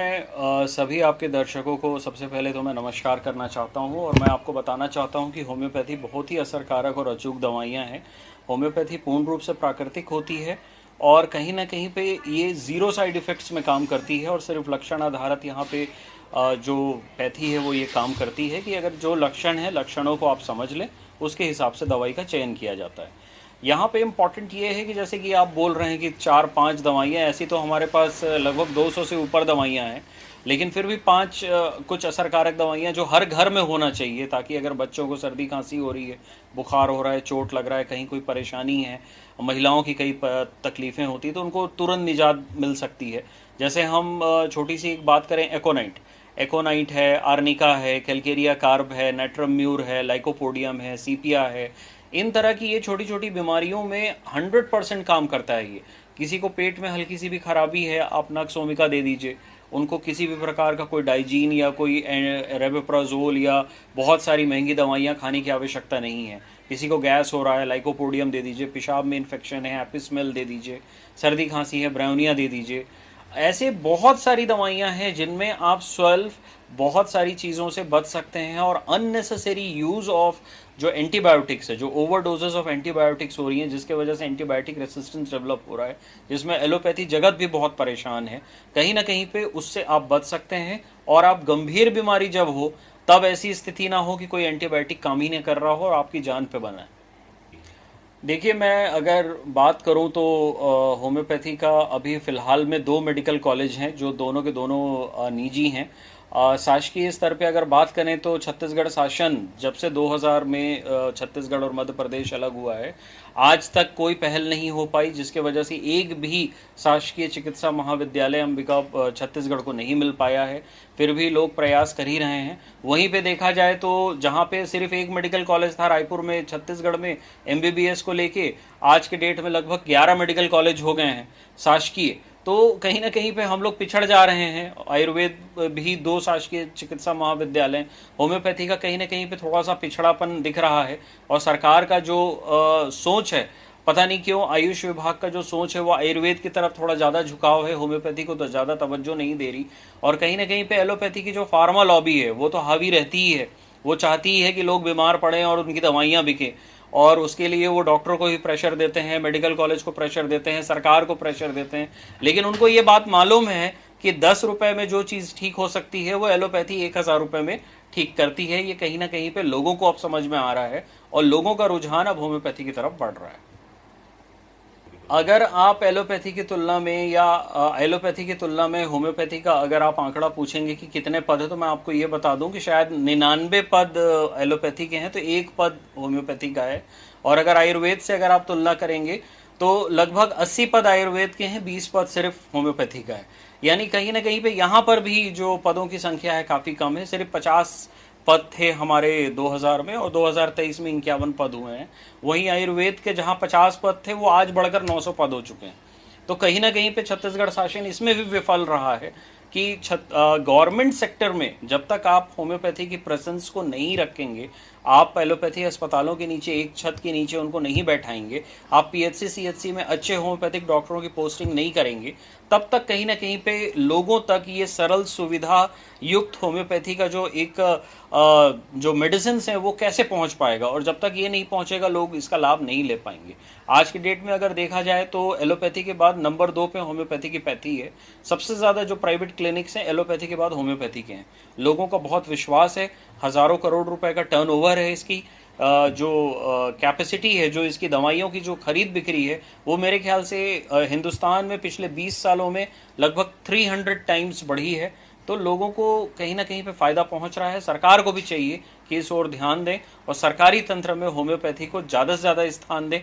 मैं सभी आपके दर्शकों को सबसे पहले तो मैं नमस्कार करना चाहता हूं और मैं आपको बताना चाहता हूं कि होम्योपैथी बहुत ही असरकारक और अचूक दवाइयां हैं। होम्योपैथी पूर्ण रूप से प्राकृतिक होती है और कहीं ना कहीं पे ये ज़ीरो साइड इफ़ेक्ट्स में काम करती है और सिर्फ लक्षण आधारित यहाँ पे जो पैथी है वो ये काम करती है कि अगर जो लक्षण है लक्षणों को आप समझ लें उसके हिसाब से दवाई का चयन किया जाता है। यहाँ पे इम्पॉर्टेंट ये है कि जैसे कि आप बोल रहे हैं कि 4-5 दवाइयाँ ऐसी, तो हमारे पास लगभग 200 से ऊपर दवाइयाँ हैं, लेकिन फिर भी 5 कुछ असरकारक दवाइयाँ जो हर घर में होना चाहिए, ताकि अगर बच्चों को सर्दी खांसी हो रही है, बुखार हो रहा है, चोट लग रहा है, कहीं कोई परेशानी है, महिलाओं की कई तकलीफ़ें होती हैं, तो उनको तुरंत निजात मिल सकती है। जैसे हम छोटी सी एक बात करें, एकोनाइट एकोनाइट है, आर्निका है, कैलकेरिया कार्ब है, नेट्रम म्यूर है, लाइकोपोडियम है, सीपिया है। इन तरह की ये छोटी छोटी बीमारियों में 100% काम करता है ये। किसी को पेट में हल्की सी भी खराबी है, आप नक्सोमिका दे दीजिए उनको। किसी भी प्रकार का कोई डाइजीन या कोई रेबेप्राजोल या बहुत सारी महंगी दवाइयाँ खाने की आवश्यकता नहीं है। किसी को गैस हो रहा है, लाइकोपोडियम दे दीजिए। पेशाब में इन्फेक्शन है, एपिस्मेल दे दीजिए। सर्दी खांसी है, ब्राउनिया दे दीजिए। ऐसे बहुत सारी दवाइयां हैं जिनमें आप स्वल्प बहुत सारी चीज़ों से बच सकते हैं और अननेसेसरी यूज़ ऑफ जो एंटीबायोटिक्स है, जो ओवरडोजेस ऑफ एंटीबायोटिक्स हो रही हैं, जिसके वजह से एंटीबायोटिक रेसिस्टेंस डेवलप हो रहा है, जिसमें एलोपैथी जगत भी बहुत परेशान है। कहीं ना कहीं पे उससे आप बच सकते हैं और आप गंभीर बीमारी जब हो तब ऐसी स्थिति ना हो कि कोई एंटीबायोटिक काम ही नहीं कर रहा हो और आपकी जान पे बना है। देखिए, मैं अगर बात करूं तो होम्योपैथी का अभी फ़िलहाल में 2 मेडिकल कॉलेज हैं जो दोनों के दोनों निजी हैं। शासकीय स्तर पे अगर बात करें तो छत्तीसगढ़ शासन जब से 2000 में छत्तीसगढ़ और मध्य प्रदेश अलग हुआ है, आज तक कोई पहल नहीं हो पाई, जिसके वजह से एक भी शासकीय चिकित्सा महाविद्यालय अंबिका छत्तीसगढ़ को नहीं मिल पाया है। फिर भी लोग प्रयास कर ही रहे हैं। वहीं पे देखा जाए तो जहाँ पे सिर्फ एक मेडिकल कॉलेज था रायपुर में, छत्तीसगढ़ में एमबीबीएस को लेके, आज के डेट में लगभग 11 मेडिकल कॉलेज हो गए हैं शासकीय। तो कहीं ना कहीं पे हम लोग पिछड़ जा रहे हैं। आयुर्वेद भी 2 शासकीय चिकित्सा महाविद्यालय, होम्योपैथी का कहीं ना कहीं पे थोड़ा सा पिछड़ापन दिख रहा है। और सरकार का जो सोच है, पता नहीं क्यों आयुष विभाग का जो सोच है वो आयुर्वेद की तरफ थोड़ा ज़्यादा झुकाव है, होम्योपैथी को तो ज़्यादा तवज्जो नहीं दे रही। और कहीं ना कहीं पे एलोपैथी की जो फार्मा लॉबी है वो तो हावी रहती ही है। वो चाहती है कि लोग बीमार पड़ें और उनकी दवाइयाँ बिकें, और उसके लिए वो डॉक्टर को भी प्रेशर देते हैं, मेडिकल कॉलेज को प्रेशर देते हैं, सरकार को प्रेशर देते हैं। लेकिन उनको ये बात मालूम है कि 10 रुपए में जो चीज़ ठीक हो सकती है वो एलोपैथी 1000 रुपए में ठीक करती है। ये कहीं ना कहीं पे लोगों को अब समझ में आ रहा है और लोगों का रुझान अब होम्योपैथी की तरफ बढ़ रहा है। अगर आप एलोपैथी की तुलना में या एलोपैथी की तुलना में होम्योपैथी का अगर आप आंकड़ा पूछेंगे कि कितने पद है, तो मैं आपको ये बता दूं कि शायद 99 पद एलोपैथी के हैं तो 1 पद होम्योपैथी का है। और अगर आयुर्वेद से अगर आप तुलना करेंगे तो लगभग 80 पद आयुर्वेद के हैं, 20 पद सिर्फ होम्योपैथी का है। यानी कहीं ना कहीं पे यहाँ पर भी जो पदों की संख्या है काफ़ी कम है। सिर्फ 50 पद थे हमारे 2000 में और 2023 में 51 पद हुए हैं। वहीं आयुर्वेद के जहां 50 पद थे वो आज बढ़कर 900 पद हो चुके हैं। तो कहीं ना कहीं पे छत्तीसगढ़ शासन इसमें भी विफल रहा है कि गवर्नमेंट सेक्टर में जब तक आप होम्योपैथी की प्रेजेंस को नहीं रखेंगे, आप एलोपैथी अस्पतालों के नीचे एक छत के नीचे उनको नहीं बैठाएंगे, आप पीएचसी सीएचसी में अच्छे होम्योपैथिक डॉक्टरों की पोस्टिंग नहीं करेंगे, तब तक कहीं ना कहीं पे लोगों तक ये सरल सुविधा युक्त होम्योपैथी का जो एक जो मेडिसिन है वो कैसे पहुंच पाएगा। और जब तक ये नहीं पहुंचेगा लोग इसका लाभ नहीं ले पाएंगे। आज की डेट में अगर देखा जाए तो एलोपैथी के बाद नंबर 2 पे होम्योपैथी की पैथी है। सबसे ज़्यादा जो प्राइवेट क्लिनिक्स हैं एलोपैथी के बाद होम्योपैथी के हैं। लोगों का बहुत विश्वास है, हज़ारों करोड़ रुपए का टर्नओवर है इसकी। जो कैपेसिटी है, जो इसकी दवाइयों की जो खरीद बिक्री है, वो मेरे ख्याल से हिंदुस्तान में पिछले 20 सालों में लगभग 300 टाइम्स बढ़ी है। तो लोगों को कहीं ना कहीं पे फ़ायदा पहुंच रहा है। सरकार को भी चाहिए कि इस ओर ध्यान दें और सरकारी तंत्र में होम्योपैथी को ज़्यादा से ज़्यादा स्थान दें।